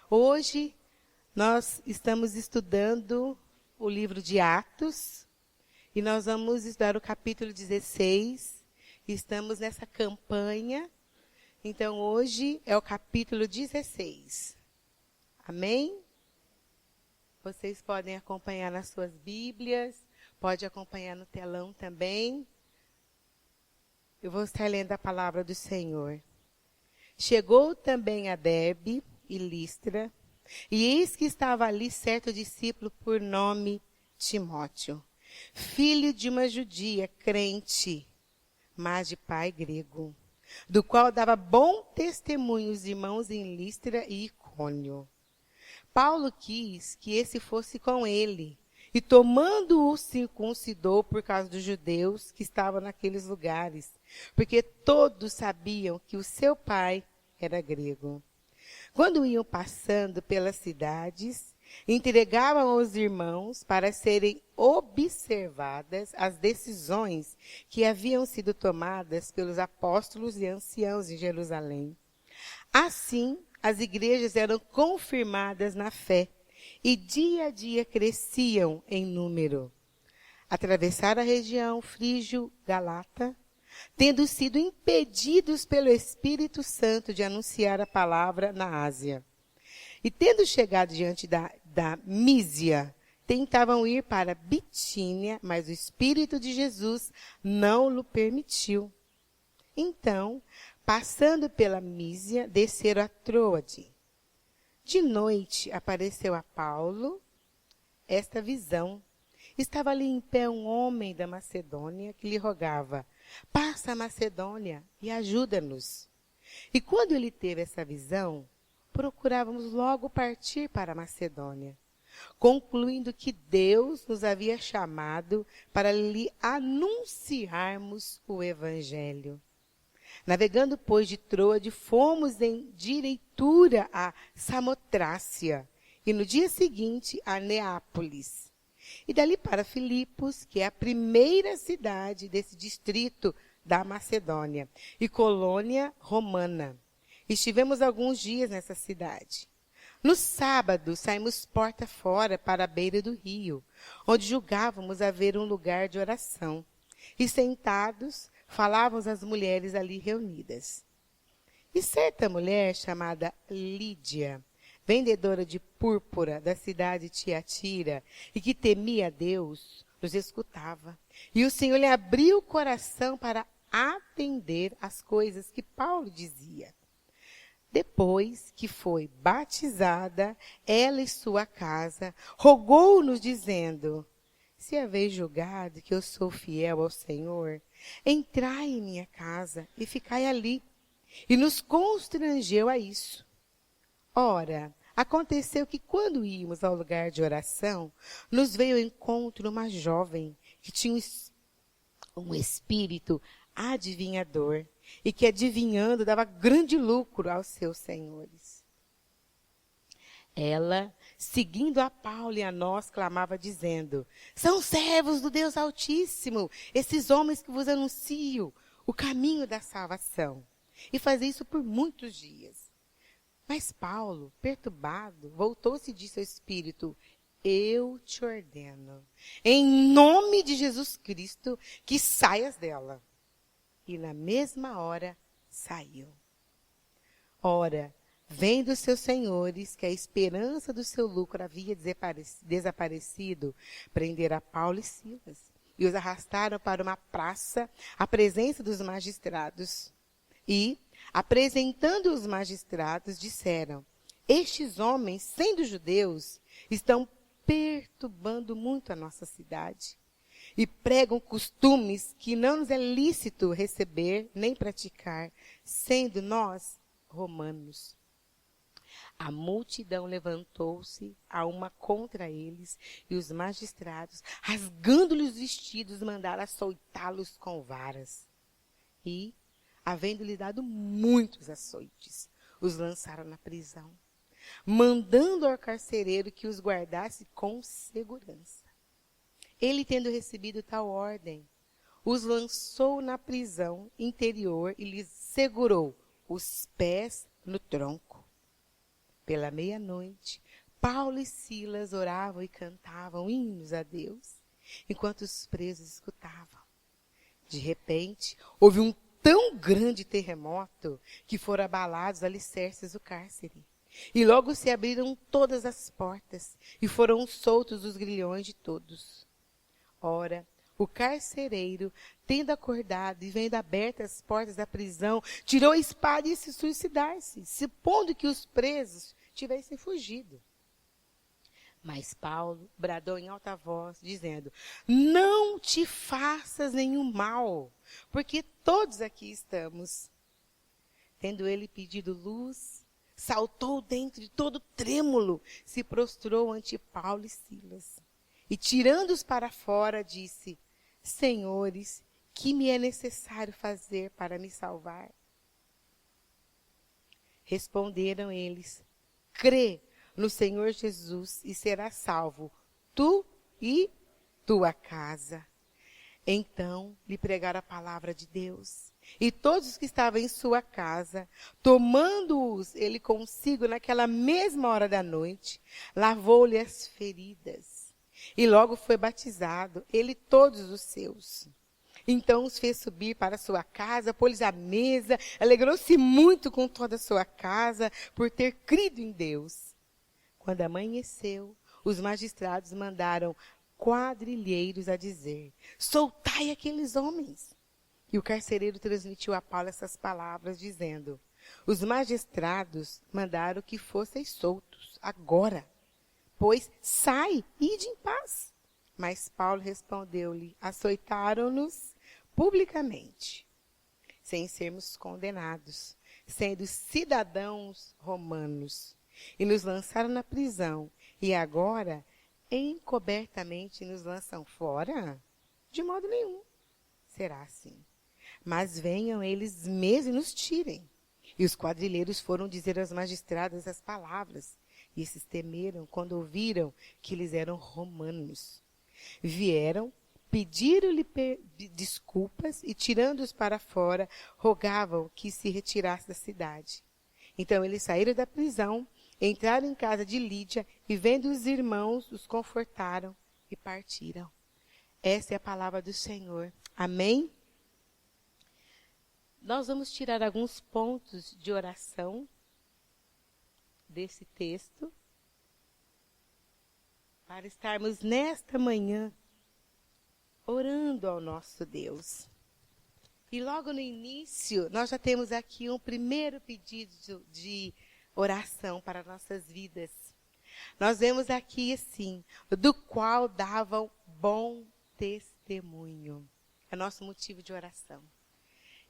Hoje nós estamos estudando o livro de Atos e nós vamos estudar o capítulo 16. Estamos nessa campanha, então hoje é o capítulo 16. Amém? Vocês podem acompanhar nas suas Bíblias, pode acompanhar no telão também. Eu vou estar lendo a palavra do Senhor. Chegou também a Derbe e Listra, e eis que estava ali certo discípulo por nome Timóteo, filho de uma judia crente, mas de pai grego, do qual dava bom testemunho os irmãos em Listra e Icônio. Paulo quis que esse fosse com ele, e tomando-o circuncidou por causa dos judeus que estavam naqueles lugares, porque todos sabiam que o seu pai era grego. Quando iam passando pelas cidades, entregavam aos irmãos para serem observadas as decisões que haviam sido tomadas pelos apóstolos e anciãos em Jerusalém. Assim, as igrejas eram confirmadas na fé e dia a dia cresciam em número. Atravessaram a região frígio-galata, tendo sido impedidos pelo Espírito Santo de anunciar a palavra na Ásia. E tendo chegado diante da Mísia, tentavam ir para Bitínia, mas o Espírito de Jesus não o permitiu. Então, passando pela Mísia, desceram a Troade. De noite apareceu a Paulo esta visão. Estava ali em pé um homem da Macedônia que lhe rogava: passa a Macedônia e ajuda-nos. E quando ele teve essa visão, procurávamos logo partir para a Macedônia, concluindo que Deus nos havia chamado para lhe anunciarmos o Evangelho. Navegando, pois, de Troade, fomos em direitura a Samotrácia, e no dia seguinte a Neápolis. E dali para Filipos, que é a primeira cidade desse distrito da Macedônia, e colônia romana. Estivemos alguns dias nessa cidade. No sábado, saímos porta fora para a beira do rio, onde julgávamos haver um lugar de oração. E sentados, falávamos às mulheres ali reunidas. E certa mulher chamada Lídia, vendedora de púrpura da cidade de Tiatira, e que temia a Deus, nos escutava. E o Senhor lhe abriu o coração para atender às coisas que Paulo dizia. Depois que foi batizada, ela e sua casa, rogou-nos dizendo: se haveis julgado que eu sou fiel ao Senhor, entrai em minha casa e ficai ali. E nos constrangeu a isso. Ora, aconteceu que quando íamos ao lugar de oração, nos veio ao encontro uma jovem que tinha um espírito adivinhador e que, adivinhando, dava grande lucro aos seus senhores. Ela, seguindo a Paulo e a nós, clamava dizendo: são servos do Deus Altíssimo, esses homens que vos anunciam o caminho da salvação. E fazia isso por muitos dias. Mas Paulo, perturbado, voltou-se e disse ao Espírito: eu te ordeno, em nome de Jesus Cristo, que saias dela. E na mesma hora saiu. Ora, vendo os seus senhores que a esperança do seu lucro havia desaparecido, prenderam a Paulo e Silas e os arrastaram para uma praça à presença dos magistrados. E, apresentando os magistrados, disseram: estes homens, sendo judeus, estão perturbando muito a nossa cidade e pregam costumes que não nos é lícito receber nem praticar, sendo nós romanos. A multidão levantou-se a uma contra eles, e os magistrados, rasgando-lhes os vestidos, mandaram açoitá-los com varas. E, havendo-lhe dado muitos açoites, os lançaram na prisão, mandando ao carcereiro que os guardasse com segurança. Ele, tendo recebido tal ordem, os lançou na prisão interior e lhes segurou os pés no tronco. Pela meia-noite, Paulo e Silas oravam e cantavam hinos a Deus, enquanto os presos escutavam. De repente, houve um tão grande terremoto que foram abalados os alicerces do cárcere. E logo se abriram todas as portas e foram soltos os grilhões de todos. Ora, o carcereiro, tendo acordado e vendo abertas as portas da prisão, tirou a espada e se suicidar-se, supondo que os presos tivessem fugido. Mas Paulo bradou em alta voz, dizendo: não te faças nenhum mal, porque todos aqui estamos. Tendo ele pedido luz, saltou dentro e todo trêmulo, se prostrou ante Paulo e Silas. E tirando-os para fora, disse: Senhores, que me é necessário fazer para me salvar? Responderam eles: crê no Senhor Jesus e serás salvo, tu e tua casa. Então lhe pregaram a palavra de Deus. E todos os que estavam em sua casa, tomando-os ele consigo naquela mesma hora da noite, lavou-lhe as feridas. E logo foi batizado, ele e todos os seus. Então os fez subir para sua casa, pôs-lhes à mesa, alegrou-se muito com toda a sua casa, por ter crido em Deus. Quando amanheceu, os magistrados mandaram quadrilheiros a dizer: soltai aqueles homens. E o carcereiro transmitiu a Paulo essas palavras, dizendo: os magistrados mandaram que fosseis soltos agora, pois sai, ide em paz. Mas Paulo respondeu-lhe: açoitaram-nos publicamente, sem sermos condenados, sendo cidadãos romanos. E nos lançaram na prisão, e agora, encobertamente, nos lançam fora? De modo nenhum. Será assim. Mas venham eles mesmos e nos tirem. E os quadrilheiros foram dizer aos magistrados as palavras, e esses temeram quando ouviram que eles eram romanos. Vieram, pediram-lhe desculpas, e tirando-os para fora, rogavam que se retirasse da cidade. Então eles saíram da prisão, entraram em casa de Lídia e, vendo os irmãos, os confortaram e partiram. Essa é a palavra do Senhor. Amém? Nós vamos tirar alguns pontos de oração desse texto para estarmos nesta manhã orando ao nosso Deus. E logo no início, nós já temos aqui um primeiro pedido de oração para nossas vidas. Nós vemos aqui assim: do qual davam bom testemunho. É nosso motivo de oração.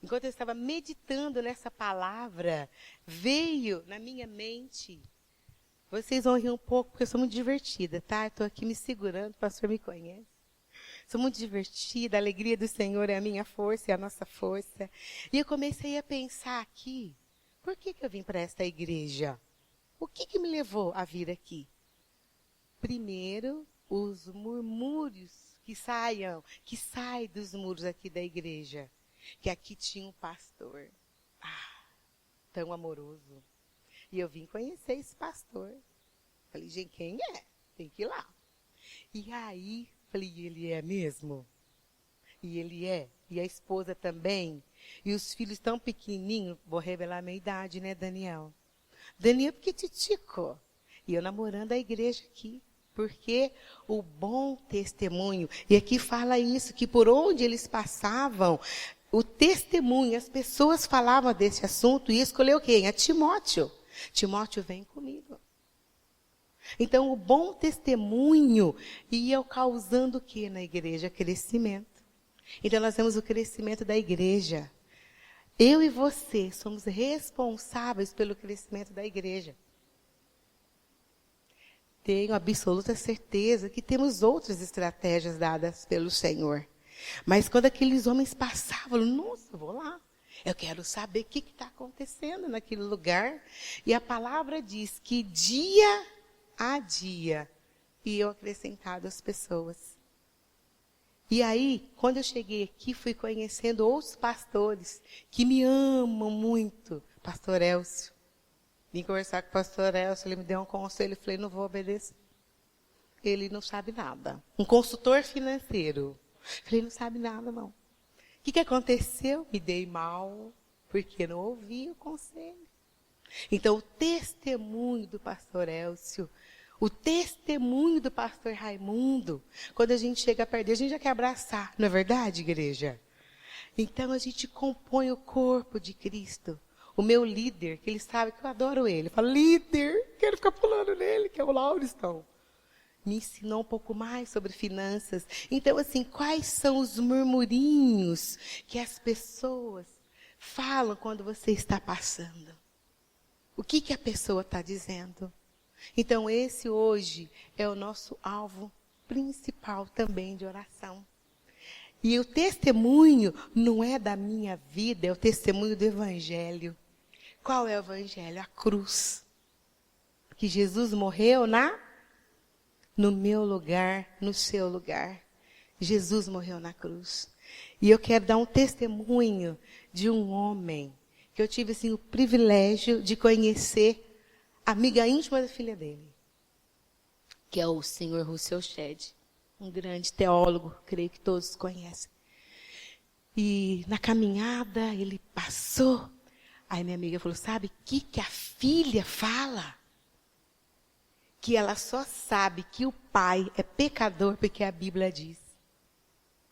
Enquanto eu estava meditando nessa palavra, veio na minha mente. Vocês vão rir um pouco, porque eu sou muito divertida, tá? Eu estou aqui me segurando, o pastor me conhece. Sou muito divertida, a alegria do Senhor é a minha força, é a nossa força. E eu comecei a pensar aqui: por que eu vim para esta igreja? O que me levou a vir aqui? Primeiro, os murmúrios que saem dos muros aqui da igreja. Que aqui tinha um pastor, tão amoroso. E eu vim conhecer esse pastor. Falei: gente, quem é? Tem que ir lá. E aí, falei: ele é mesmo? E ele é. E a esposa também. E os filhos tão pequenininhos. Vou revelar a minha idade, né, Daniel? Daniel pequititico. E eu namorando a igreja aqui. Porque o bom testemunho. E aqui fala isso, que por onde eles passavam, o testemunho, as pessoas falavam desse assunto. E escolheu quem? A Timóteo. Timóteo, vem comigo. Então, o bom testemunho ia causando o que na igreja? Crescimento. Então, nós vemos o crescimento da igreja. Eu e você somos responsáveis pelo crescimento da igreja. Tenho absoluta certeza que temos outras estratégias dadas pelo Senhor. Mas quando aqueles homens passavam, nossa, eu vou lá. Eu quero saber o que está acontecendo naquele lugar. E a palavra diz que dia a dia iam acrescentado as pessoas. E aí, quando eu cheguei aqui, fui conhecendo outros pastores que me amam muito. Pastor Elcio, Vim conversar com o pastor Elcio, ele me deu um conselho, eu falei, não vou obedecer. Ele não sabe nada. Um consultor financeiro. Falei, não sabe nada, não. O que aconteceu? Me dei mal, porque não ouvi o conselho. Então, o testemunho do pastor Elcio, o testemunho do pastor Raimundo, quando a gente chega perto dele, a gente já quer abraçar. Não é verdade, igreja? Então, a gente compõe o corpo de Cristo. O meu líder, que ele sabe que eu adoro ele, fala, líder, quero ficar pulando nele, que é o Lauriston. Me ensinou um pouco mais sobre finanças. Então, assim, quais são os murmurinhos que as pessoas falam quando você está passando? O que a pessoa está dizendo? Então, esse hoje é o nosso alvo principal também de oração. E o testemunho não é da minha vida, é o testemunho do Evangelho. Qual é o Evangelho? A cruz. Que Jesus morreu no meu lugar, no seu lugar. Jesus morreu na cruz. E eu quero dar um testemunho de um homem que eu tive assim, o privilégio de conhecer, amiga íntima da filha dele, que é o senhor Rousseau Shedd, um grande teólogo, creio que todos conhecem. E na caminhada ele passou, aí minha amiga falou, sabe o que a filha fala? Que ela só sabe que o pai é pecador porque a Bíblia diz.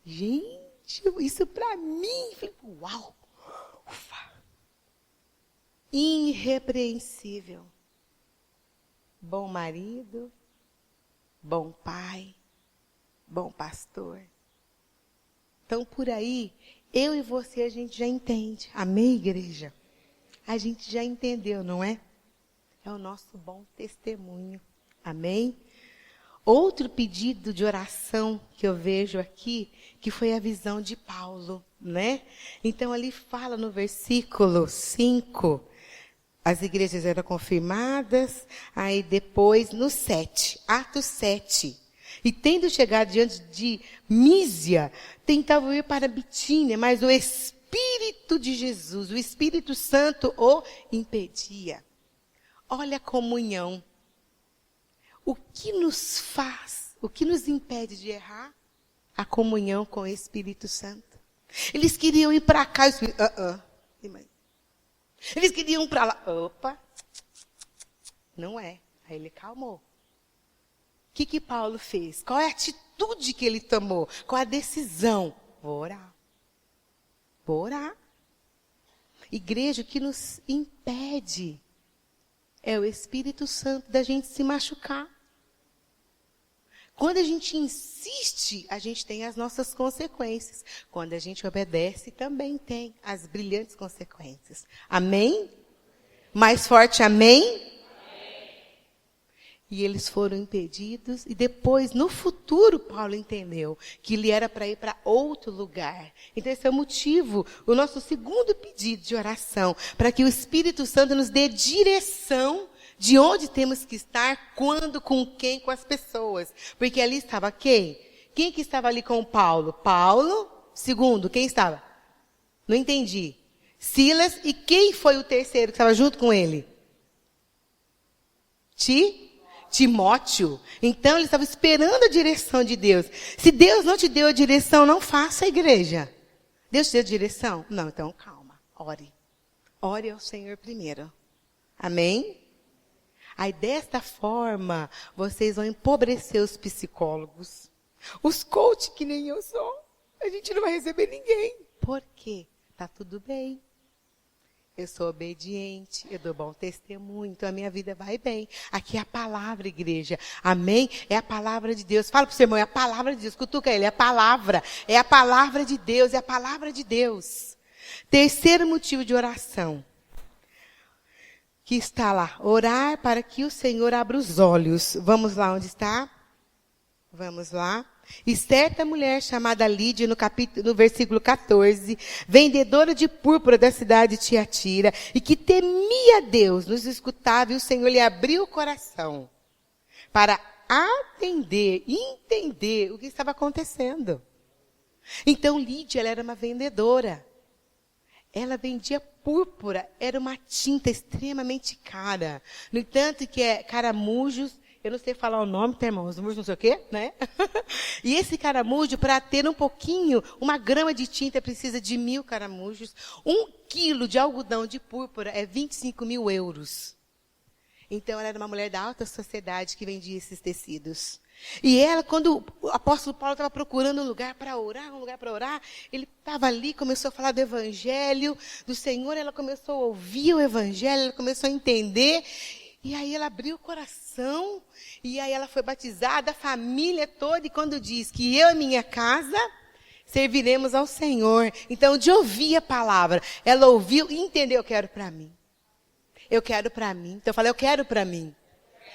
Gente, isso para mim, falei, uau, ufa. Irrepreensível. Bom marido, bom pai, bom pastor. Então, por aí, eu e você, a gente já entende. Amém, igreja? A gente já entendeu, não é? É o nosso bom testemunho. Amém? Outro pedido de oração que eu vejo aqui, que foi a visão de Paulo, né? Então, ali fala no versículo 5, as igrejas eram confirmadas, aí depois, no 7, Atos 7. E tendo chegado diante de Mísia, tentavam ir para Bitínia, mas o Espírito de Jesus, o Espírito Santo o impedia. Olha a comunhão. O que nos faz, o que nos impede de errar? A comunhão com o Espírito Santo. Eles queriam ir para cá, eles queriam ir para lá. Opa, não é. Aí ele calmou. O que Paulo fez? Qual é a atitude que ele tomou? Qual é a decisão? Vou orar. Vou orar. Igreja, o que nos impede é o Espírito Santo da gente se machucar. Quando a gente insiste, a gente tem as nossas consequências. Quando a gente obedece, também tem as brilhantes consequências. Amém? Mais forte, amém? E eles foram impedidos. E depois, no futuro, Paulo entendeu que ele era para ir para outro lugar. Então, esse é o motivo, o nosso segundo pedido de oração, para que o Espírito Santo nos dê direção de onde temos que estar, quando, com quem, com as pessoas. Porque ali estava quem? Quem que estava ali com Paulo? Paulo. Segundo, quem estava? Não entendi. Silas. E quem foi o terceiro que estava junto com ele? Timóteo. Então, ele estava esperando a direção de Deus. Se Deus não te deu a direção, não faça a igreja. Deus te deu a direção? Não, então calma. Ore. Ore ao Senhor primeiro. Amém? Aí, desta forma, vocês vão empobrecer os psicólogos. Os coaches, que nem eu sou. A gente não vai receber ninguém. Por quê? Tá tudo bem. Eu sou obediente, eu dou bom testemunho, então a minha vida vai bem. Aqui é a palavra, igreja. Amém? É a palavra de Deus. Fala para o seu irmão, é a palavra de Deus. Cutuca ele, é a palavra. É a palavra de Deus, é a palavra de Deus. Terceiro motivo de oração. Que está lá, orar para que o Senhor abra os olhos. Vamos lá onde está? Vamos lá. E certa mulher chamada Lídia, no versículo 14, vendedora de púrpura da cidade de Tiatira, e que temia Deus, nos escutava, e o Senhor lhe abriu o coração para atender, entender o que estava acontecendo. Então Lídia, ela era uma vendedora. Ela vendia púrpura era uma tinta extremamente cara. No entanto, que é caramujos, eu não sei falar o nome, tá, irmãos? Não sei o quê, né? E esse caramujo, para ter um pouquinho, 1 grama de tinta precisa de 1.000 caramujos. 1 quilo de algodão de púrpura é 25.000 euros. Então, ela era uma mulher da alta sociedade que vendia esses tecidos. E ela, quando o apóstolo Paulo estava procurando um lugar para orar, ele estava ali, começou a falar do evangelho do Senhor, ela começou a ouvir o evangelho, ela começou a entender, e aí ela abriu o coração, e aí ela foi batizada, a família toda, e quando diz que eu e minha casa serviremos ao Senhor. Então, de ouvir a palavra, ela ouviu e entendeu, eu quero para mim. Eu quero para mim. Então eu falei, eu quero para mim.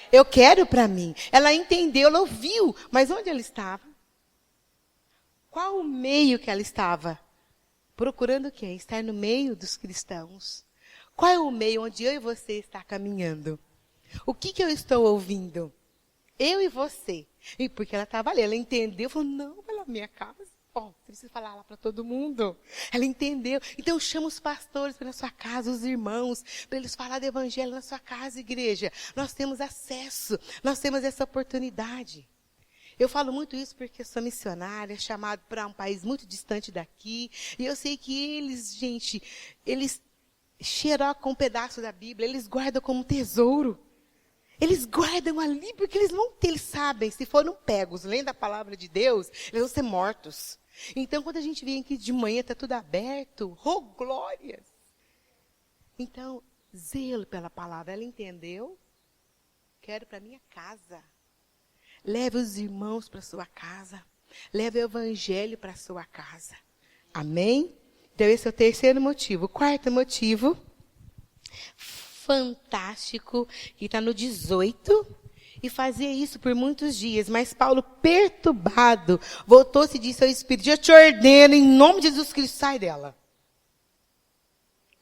Eu quero para mim. Ela entendeu, ela ouviu. Mas onde ela estava? Qual o meio que ela estava? Procurando o quê? Estar no meio dos cristãos. Qual é o meio onde eu e você está caminhando? O que eu estou ouvindo? Eu e você. E porque ela estava ali, ela entendeu, falou, não, vai lá na minha casa. Ó, você precisa falar lá para todo mundo. Ela entendeu. Então chama os pastores para na sua casa, os irmãos, para eles falar do evangelho na sua casa, igreja. Nós temos acesso, nós temos essa oportunidade. Eu falo muito isso porque eu sou missionária, chamado para um país muito distante daqui. E eu sei que eles, gente, eles xerocam um pedaço da Bíblia, eles guardam como tesouro. Eles guardam ali porque eles sabem, se foram pegos lendo a palavra de Deus, eles vão ser mortos. Então, quando a gente vem aqui de manhã, está tudo aberto. Oh, glórias! Então, zelo pela palavra. Ela entendeu? Quero para minha casa. Leve os irmãos para sua casa. Leve o evangelho para sua casa. Amém? Então, esse é o terceiro motivo. O quarto motivo, fantástico, que está no 18, e fazia isso por muitos dias. Mas Paulo, perturbado, voltou-se e disse ao Espírito, eu te ordeno, em nome de Jesus Cristo, sai dela.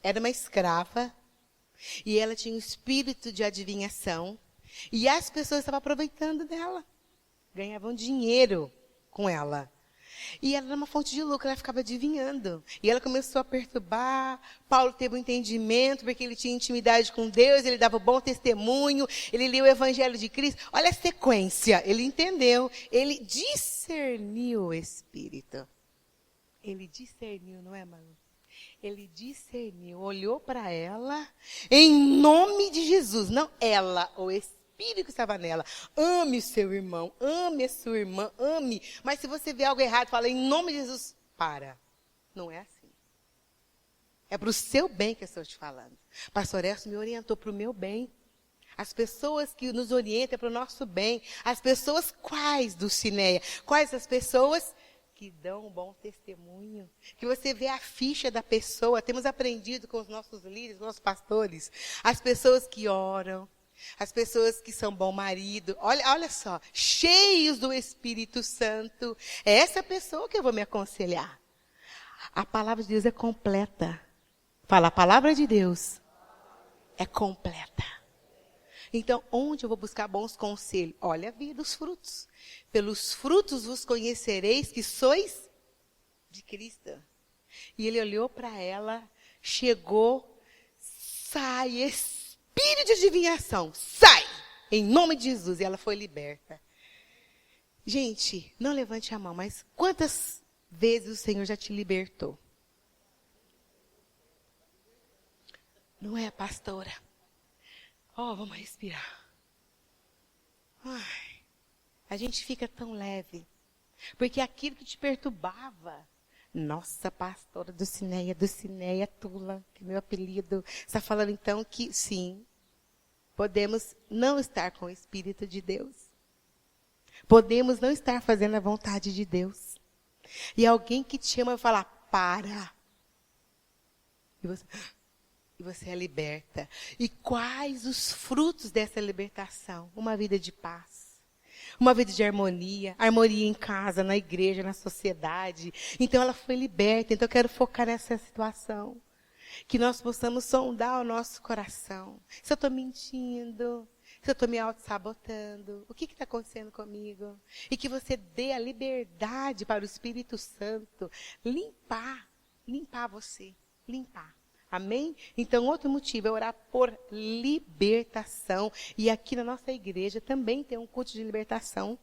Era uma escrava, e ela tinha um espírito de adivinhação, e as pessoas estavam aproveitando dela. Ganhavam dinheiro com ela. E ela era uma fonte de lucro, ela ficava adivinhando. E ela começou a perturbar. Paulo teve um entendimento, porque ele tinha intimidade com Deus, ele dava bom testemunho, ele lia o Evangelho de Cristo. Olha a sequência, ele entendeu, ele discerniu o Espírito. Ele discerniu, não é, Malu? Ele discerniu, olhou para ela, em nome de Jesus, não ela, o Espírito que estava nela. Ame o seu irmão, ame a sua irmã, ame. Mas se você vê algo errado, fala em nome de Jesus, para. Não é assim. É para o seu bem que eu estou te falando. Pastor Elcio me orientou para o meu bem. As pessoas que nos orientam é para o nosso bem. As pessoas quais do Cineia? Quais as pessoas que dão um bom testemunho? Que você vê a ficha da pessoa. Temos aprendido com os nossos líderes, nossos pastores. As pessoas que oram. As pessoas que são bom marido, olha só, cheios do Espírito Santo, é essa pessoa que eu vou me aconselhar. A palavra de Deus é completa. Fala, a palavra de Deus é completa. Então, onde eu vou buscar bons conselhos? Olha a vida dos frutos. Pelos frutos vos conhecereis que sois de Cristo. E ele olhou para ela, chegou, sai, espírito de adivinhação, sai! Em nome de Jesus. E ela foi liberta. Gente, não levante a mão, mas quantas vezes o Senhor já te libertou? Não é, pastora? Vamos respirar. Ai, a gente fica tão leve. Porque aquilo que te perturbava, nossa, pastora do Cineia Tula, que é meu apelido, está falando então que sim, podemos não estar com o Espírito de Deus. Podemos não estar fazendo a vontade de Deus. E alguém que te ama vai falar, para. E você é liberta. E quais os frutos dessa libertação? Uma vida de paz. Uma vida de harmonia em casa, na igreja, na sociedade. Então ela foi liberta. Então eu quero focar nessa situação. Que nós possamos sondar o nosso coração. Se eu estou mentindo, se eu estou me auto-sabotando, o que está acontecendo comigo? E que você dê a liberdade para o Espírito Santo limpar você, limpar. Amém? Então, outro motivo é orar por libertação. E aqui na nossa igreja também tem um culto de libertação.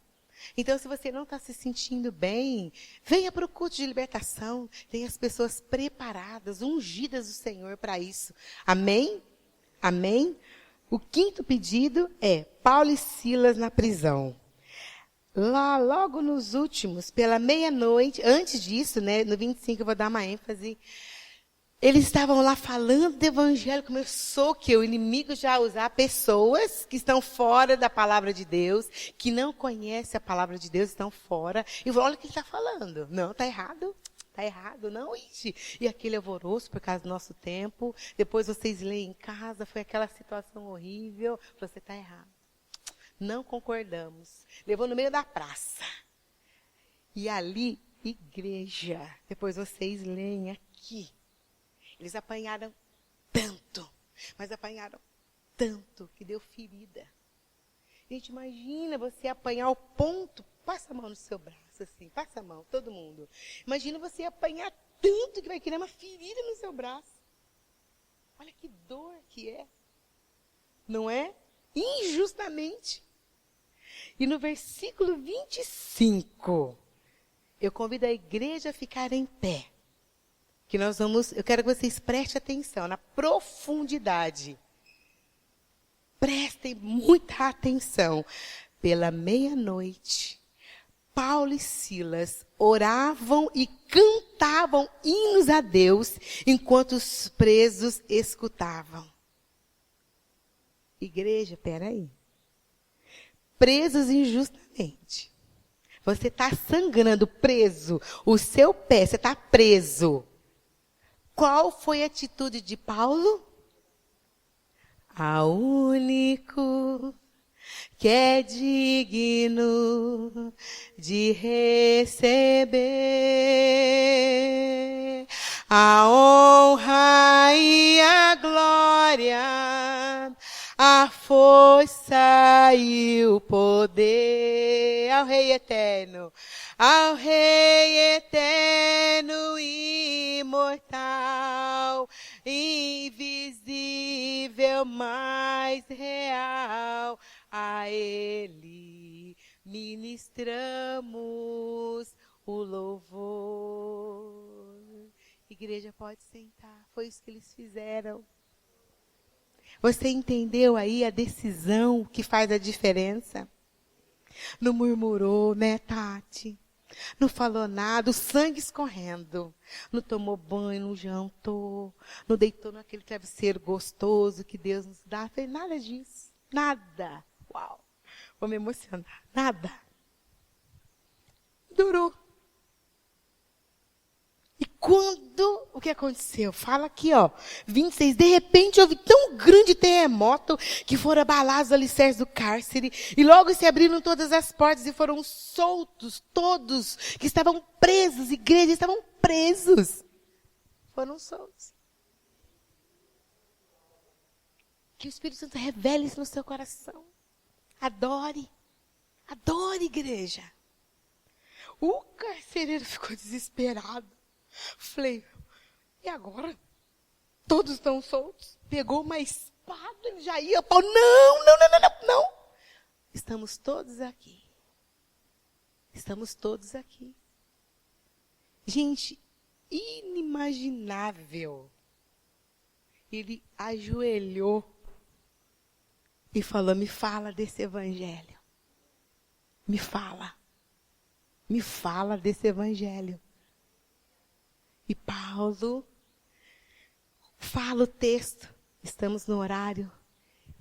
Então, se você não está se sentindo bem, venha para o culto de libertação. Tem as pessoas preparadas, ungidas do Senhor para isso. Amém? Amém? O quinto pedido é Paulo e Silas na prisão. Lá, logo nos últimos, pela meia-noite, antes disso, né, no 25 eu vou dar uma ênfase, eles estavam lá falando do evangelho, começou que o inimigo já usar pessoas que estão fora da palavra de Deus, que não conhecem a palavra de Deus, estão fora, e olha o que ele está falando. Não, está errado. Está errado, não, ixi. E aquele alvoroço por causa do nosso tempo. Depois vocês leem em casa, foi aquela situação horrível. Você está errado. Não concordamos. Levou no meio da praça. E ali, igreja. Depois vocês leem aqui. Eles apanharam tanto, mas apanharam tanto que deu ferida. Gente, imagina você apanhar ao ponto, passa a mão no seu braço, assim, passa a mão, todo mundo. Imagina você apanhar tanto que vai criar uma ferida no seu braço. Olha que dor que é. Não é? Injustamente. E no versículo 25, eu convido a igreja a ficar em pé. Que nós vamos, eu quero que vocês prestem atenção na profundidade. Prestem muita atenção. Pela meia-noite, Paulo e Silas oravam e cantavam hinos a Deus, enquanto os presos escutavam. Igreja, peraí. Presos injustamente. Você está sangrando preso. O seu pé, você está preso. Qual foi a atitude de Paulo? Ao único que é digno de receber a honra e a glória, a força e o poder ao Rei eterno, ao Rei eterno e imortal, invisível, mais real, a Ele ministramos o louvor. Igreja, pode sentar. Foi isso que eles fizeram. Você entendeu aí a decisão que faz a diferença? Não murmurou, né, Tati? Não falou nada, o sangue escorrendo. Não tomou banho, não jantou. Não deitou naquele travesseiro gostoso que Deus nos dá. Não fez nada disso. Nada. Uau. Vou me emocionar. Nada. Durou. E quando, o que aconteceu? Fala aqui, ó, 26, de repente houve tão grande terremoto que foram abalados os alicerces do cárcere e logo se abriram todas as portas e foram soltos todos que estavam presos, igrejas estavam presos. Foram soltos. Que o Espírito Santo revele isso no seu coração. Adore. Adore, igreja. O carcereiro ficou desesperado. Falei, e agora? Todos estão soltos? Pegou uma espada, ele já ia. Paulo, não. Estamos todos aqui. Estamos todos aqui. Gente, inimaginável. Ele ajoelhou e falou, me fala desse evangelho. Me fala desse evangelho. E Paulo fala o texto, estamos no horário,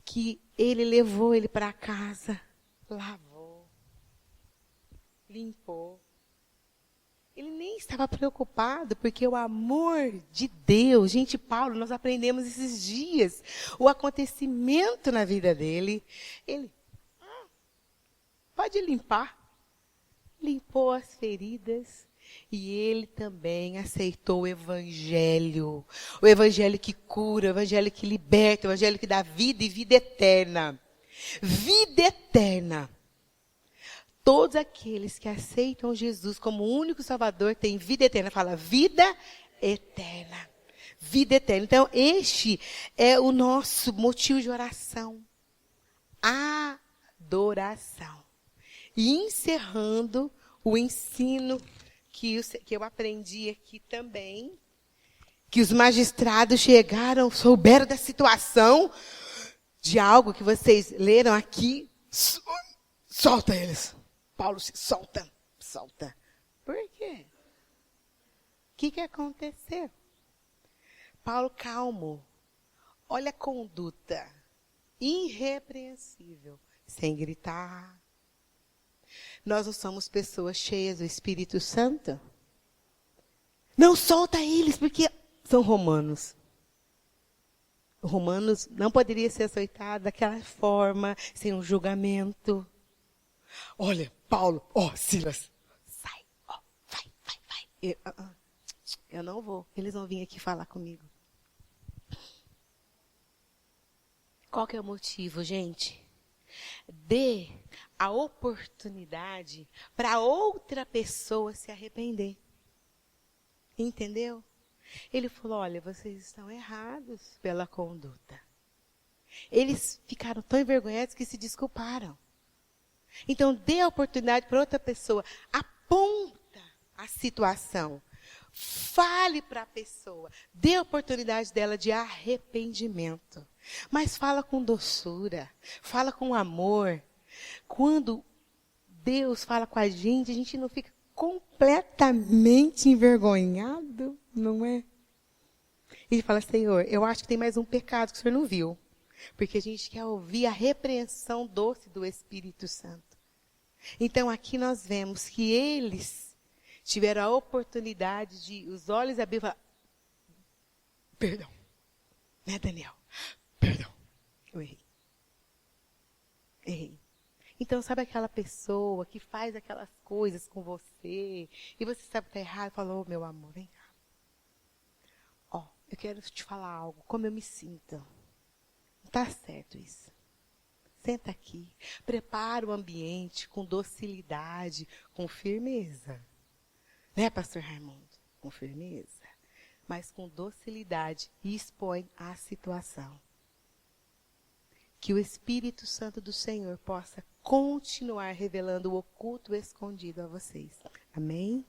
que ele levou ele para casa, lavou, limpou. Ele nem estava preocupado, porque o amor de Deus, gente, Paulo, nós aprendemos esses dias, o acontecimento na vida dele, ele, pode limpar, limpou as feridas. E ele também aceitou o evangelho que cura, o evangelho que liberta, o evangelho que dá vida e vida eterna. Vida eterna. Todos aqueles que aceitam Jesus como o único Salvador têm vida eterna. Fala, vida eterna. vida eterna. Então, este é o nosso motivo de oração. Adoração. E encerrando o ensino que eu aprendi aqui também, que os magistrados chegaram, souberam da situação, de algo que vocês leram aqui. Solta eles. Paulo se solta. Solta. Por quê? O que aconteceu? Paulo calmo. Olha a conduta. Irrepreensível. Sem gritar. Nós não somos pessoas cheias do Espírito Santo? Não solta eles, porque são romanos. Romanos não poderia ser aceitado daquela forma, sem um julgamento. Olha, Paulo, Silas, sai, vai. Eu não vou, eles vão vir aqui falar comigo. Qual que é o motivo, gente? Dê a oportunidade para outra pessoa se arrepender. Entendeu? Ele falou, olha, vocês estão errados pela conduta. Eles ficaram tão envergonhados que se desculparam. Então, dê a oportunidade para outra pessoa. Aponta a situação. Fale para a pessoa. Dê a oportunidade dela de arrependimento. Mas fala com doçura. Fala com amor. Quando Deus fala com a gente não fica completamente envergonhado, não é? Ele fala, Senhor, eu acho que tem mais um pecado que o Senhor não viu. Porque a gente quer ouvir a repreensão doce do Espírito Santo. Então, aqui nós vemos que eles tiveram a oportunidade de, os olhos abrir e falar, perdão. Né, Daniel? Perdão. Eu errei. Então, sabe aquela pessoa que faz aquelas coisas com você, e você sabe que está errado, falou, meu amor, vem cá. Eu quero te falar algo, como eu me sinto. Não está certo isso. Senta aqui, prepara o ambiente com docilidade, com firmeza. Né, pastor Raimundo? Com firmeza, mas com docilidade, e expõe a situação. Que o Espírito Santo do Senhor possa continuar revelando o oculto e escondido a vocês. Amém?